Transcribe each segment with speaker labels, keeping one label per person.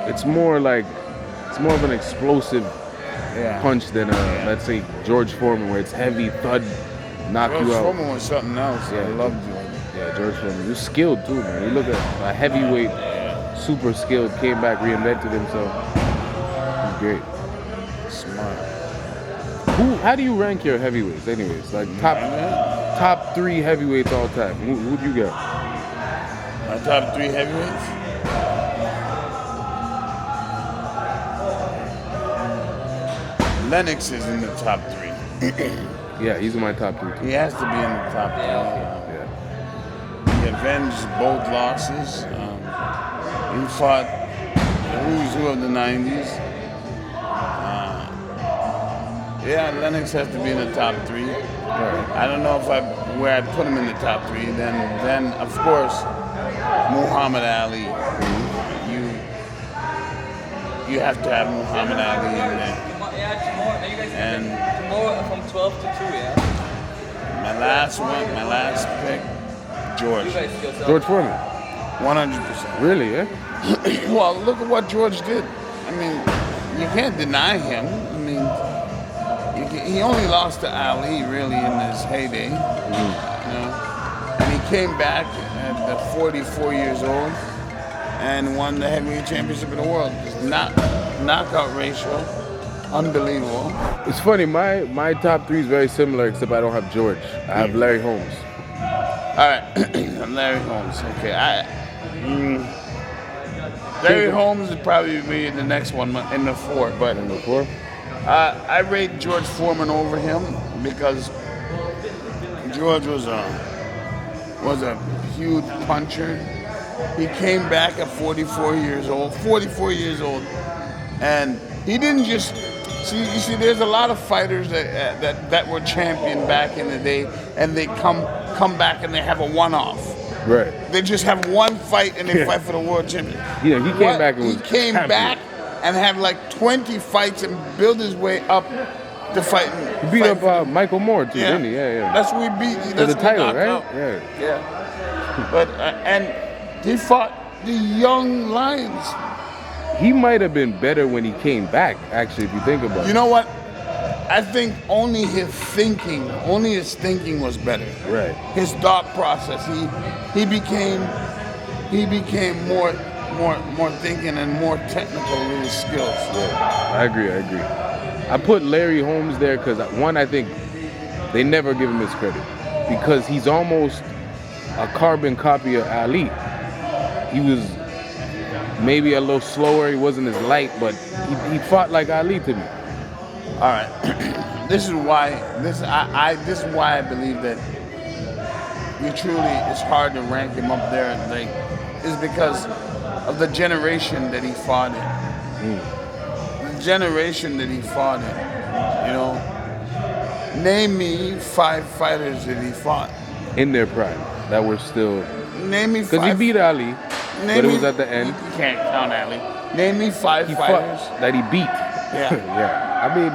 Speaker 1: it's more of an explosive punch than let's say George Foreman, where it's heavy thud, knock
Speaker 2: George
Speaker 1: you out.
Speaker 2: Foreman was something else. I love George.
Speaker 1: Yeah, George Foreman. He was skilled too, man. You look at a heavyweight, super skilled, came back, reinvented himself. He's great.
Speaker 2: Smart.
Speaker 1: How do you rank your heavyweights, anyways? Like top 3 heavyweights all time. Who'd you get?
Speaker 2: My top 3 heavyweights? Lennox is in the top 3.
Speaker 1: Yeah, he's in my top 3 too.
Speaker 2: He has to be in the top 3.
Speaker 1: Yeah.
Speaker 2: He avenged both losses. He fought the who's who of the 90s. Lennox has to be in the top 3.
Speaker 1: Right.
Speaker 2: I don't know where I'd put him in the top 3. Then of course, Muhammad Ali. You have to have Muhammad Ali in there. And
Speaker 3: from 12 to 2,
Speaker 2: my last pick, George.
Speaker 1: George Foreman.
Speaker 2: 100%.
Speaker 1: Really, yeah?
Speaker 2: Well, look at what George did. I mean, you can't deny him. I mean, he only lost to Ali really in his heyday. You know? And he came back at 44 years old and won the heavyweight championship of the world. Just knockout ratio. Unbelievable.
Speaker 1: It's funny, my top 3 is very similar, except I don't have George. I have Larry Holmes.
Speaker 2: All right, Larry Holmes. Okay, Larry Holmes would probably be the next one in the 4. But
Speaker 1: in the 4,
Speaker 2: I rate George Foreman over him because George was a huge puncher. He came back at 44 years old. 44 years old, and he didn't just. See, you see, there's a lot of fighters that were champion back in the day, and they come back and they have a one-off.
Speaker 1: Right.
Speaker 2: They just have one fight and they fight for the world champion.
Speaker 1: Yeah, he came back and was
Speaker 2: He came
Speaker 1: champion.
Speaker 2: back and had like 20 fights and built his way up to fighting.
Speaker 1: He beat up Michael Moore too, didn't he? Yeah.
Speaker 2: That's who he beat.
Speaker 1: For the title, right?
Speaker 2: Out.
Speaker 1: Yeah.
Speaker 2: But and he fought the young Lions.
Speaker 1: He might have been better when he came back, actually, if you think about it.
Speaker 2: You know what? I think only his thinking was better.
Speaker 1: Right.
Speaker 2: His thought process. He became more thinking and more technical with his skills.
Speaker 1: Yeah, I agree. I put Larry Holmes there because, one, I think they never give him his credit because he's almost a carbon copy of Ali. He was maybe a little slower. He wasn't as light, but he fought like Ali to me.
Speaker 2: All right. This is why I believe that it's hard to rank him up there. Is because of the generation that he fought in. The generation that he fought in. You know, name me 5 fighters that he fought
Speaker 1: In their prime, that were still.
Speaker 2: Name me 5.
Speaker 1: Because he beat Ali, but it was at the end.
Speaker 2: You can't count Ali. Name me 5
Speaker 1: He
Speaker 2: fighters.
Speaker 1: fought that he beat.
Speaker 2: Yeah.
Speaker 1: Yeah. I mean,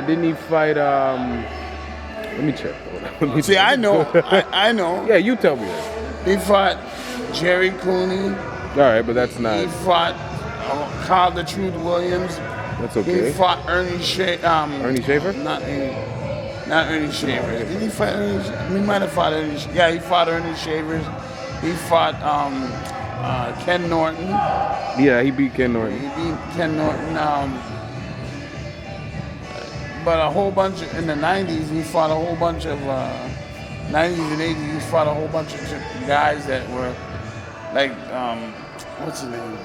Speaker 1: didn't he fight? Let me check. Hold on.
Speaker 2: See, I know. I know.
Speaker 1: Yeah, you tell me that.
Speaker 2: He fought Jerry Cooney.
Speaker 1: All right, but that's
Speaker 2: He
Speaker 1: not.
Speaker 2: fought Carl the Truth Williams.
Speaker 1: That's okay.
Speaker 2: He fought Ernie Schaefer.
Speaker 1: Ernie Schaefer?
Speaker 2: Not Ernie Schaefer. Did he fight Ernie Schaefer? He might have fought Ernie Schaefer. Yeah, he fought Ernie Schaefer. He fought Ken Norton.
Speaker 1: Yeah, he beat Ken Norton.
Speaker 2: He beat Ken Norton. But a whole bunch in the 90s, he fought a whole bunch of 90s and 80s. He fought a whole bunch of guys that were like what's his name?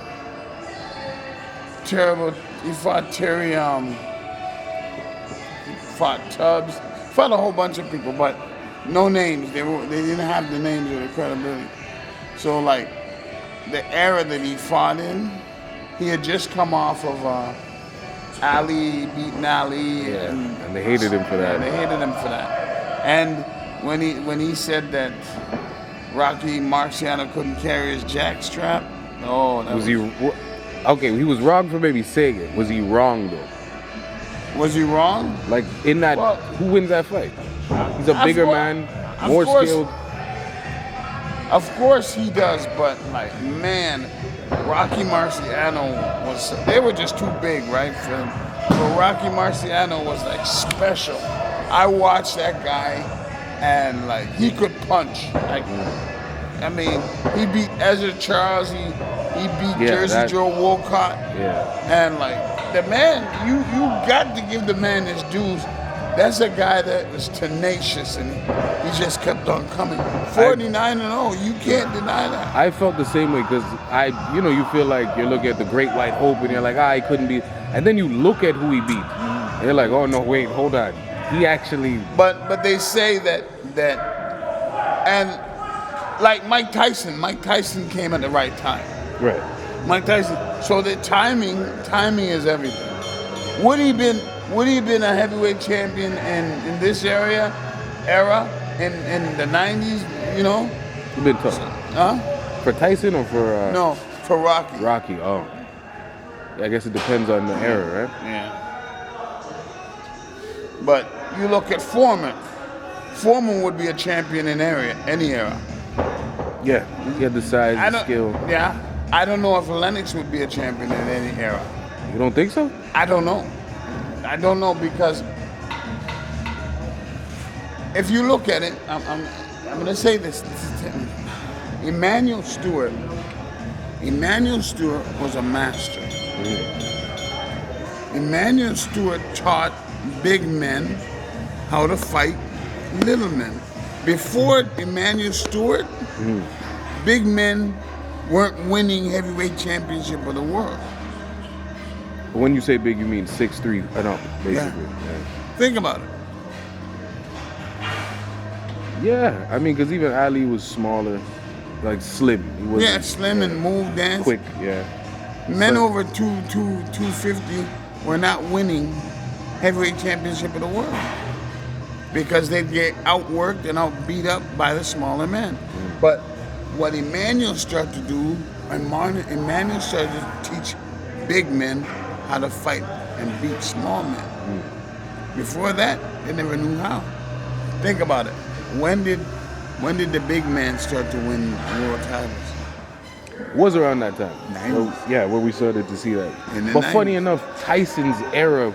Speaker 2: Terrible. He fought Terry. He fought Tubbs. Fought a whole bunch of people, but no names. They didn't have the names or the credibility. So like the era that he fought in, he had just come off of Ali beating Ali,
Speaker 1: Yeah, and they hated him for that.
Speaker 2: Yeah, they hated him for that. And when he said that Rocky Marciano couldn't carry his jackstrap,
Speaker 1: Okay, he was wrong for maybe saying it. Was he wrong though?
Speaker 2: Was he wrong?
Speaker 1: Like in that, who wins that fight? He's a bigger man, more skilled.
Speaker 2: Of course he does, but like, man, Rocky Marciano they were just too big, right? For Rocky Marciano was like special. I watched that guy and like he could punch. Like, I mean, he beat Ezra Charles, he beat Jersey Joe Walcott.
Speaker 1: Yeah.
Speaker 2: And like the man, you got to give the man his dues. That's a guy that was tenacious and he just kept on coming. 49-0, you can't deny that.
Speaker 1: I felt the same way because you feel like you're looking at the Great White Hope and you're like, he couldn't beat. And then you look at who he beat. And you're like, oh no, wait, hold on. He actually.
Speaker 2: But they say that and like Mike Tyson came at the right time.
Speaker 1: Right.
Speaker 2: Mike Tyson. So the timing is everything. Would he have been a heavyweight champion in this era in the 90s, you know?
Speaker 1: It's been tough.
Speaker 2: Huh?
Speaker 1: For Tyson or for
Speaker 2: No, for Rocky.
Speaker 1: Rocky, oh. I guess it depends on the era, right?
Speaker 2: Yeah. But you look at Foreman. Foreman would be a champion in any era.
Speaker 1: Yeah, he had the size and skill.
Speaker 2: Yeah. I don't know if Lennox would be a champion in any era.
Speaker 1: You don't think so?
Speaker 2: I don't know. I don't know because if you look at it, I'm going to say this. Emmanuel Steward was a master. Emmanuel Steward taught big men how to fight little men. Before Emmanuel Steward, big men weren't winning heavyweight championship of the world.
Speaker 1: When you say big, you mean 6'3", basically.
Speaker 2: Yeah. Think about it.
Speaker 1: Yeah, I mean, because even Ali was smaller, like slim. He wasn't,
Speaker 2: slim and move, dance.
Speaker 1: Quick, yeah.
Speaker 2: Men over 250 were not winning heavyweight championship of the world because they'd get outworked and outbeat up by the smaller men. But what Emmanuel started to do, Emmanuel started to teach big men how to fight and beat small men. Before that, they never knew how. Think about it. When did the big men start to win world titles?
Speaker 1: Was around that time.
Speaker 2: 90s.
Speaker 1: Where we started to see that. But
Speaker 2: 90s.
Speaker 1: Funny enough, Tyson's era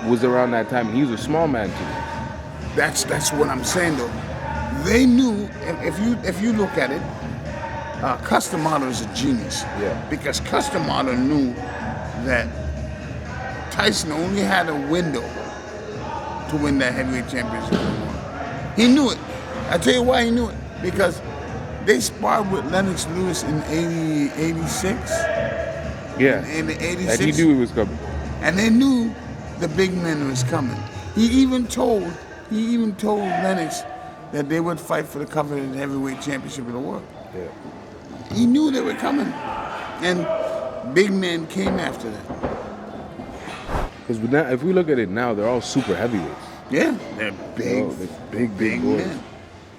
Speaker 1: was around that time. He was a small man too.
Speaker 2: That's what I'm saying though. They knew if you look at it, Custom Model is a genius.
Speaker 1: Yeah.
Speaker 2: Because Custom Model knew that Tyson only had a window to win that heavyweight championship. He knew it. I tell you why he knew it. Because they sparred with Lennox Lewis in 86.
Speaker 1: Yeah.
Speaker 2: In the 86.
Speaker 1: And he knew he was coming.
Speaker 2: And they knew the big man was coming. He even told Lennox that they would fight for the coveted heavyweight championship of the world.
Speaker 1: Yeah.
Speaker 2: He knew they were coming. And big men came after that.
Speaker 1: Because if we look at it now, they're all super heavyweights.
Speaker 2: Yeah, they're big.
Speaker 1: They're big boys.
Speaker 2: Men.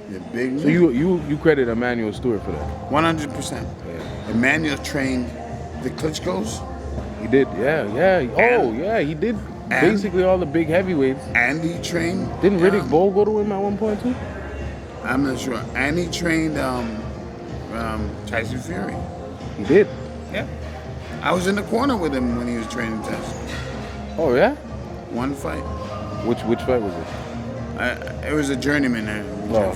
Speaker 2: They're big men.
Speaker 1: So you credit Emmanuel Steward for that?
Speaker 2: 100%.
Speaker 1: Yeah.
Speaker 2: Emmanuel trained the Klitschko's.
Speaker 1: He did, yeah. He did basically all the big heavyweights.
Speaker 2: And he trained...
Speaker 1: Didn't Riddick Bowe go to him at one point too?
Speaker 2: I'm not sure. And he trained Tyson Fury.
Speaker 1: He did?
Speaker 2: Yeah. I was in the corner with him when he was training Tyson.
Speaker 1: Oh, yeah?
Speaker 2: One fight.
Speaker 1: Which fight was it?
Speaker 2: It was a journeyman.
Speaker 1: Oh.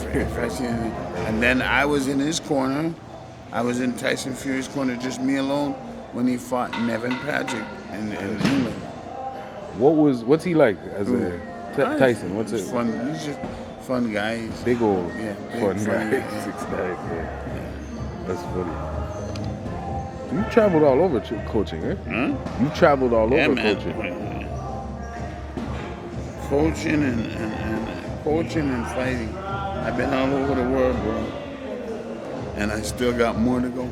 Speaker 2: And then I was in his corner. I was in Tyson Fury's corner, just me alone, when he fought Nevin Patrick in England.
Speaker 1: What's he like as a Tyson? What's it?
Speaker 2: Fun. He's just a fun guy. He's
Speaker 1: big old
Speaker 2: fun
Speaker 1: guy.
Speaker 2: guy.
Speaker 1: 6'9", yeah. That's funny. You traveled all over coaching, eh? You traveled all over coaching.
Speaker 2: Coaching and fighting. I've been all over the world, bro. And I still got more to go.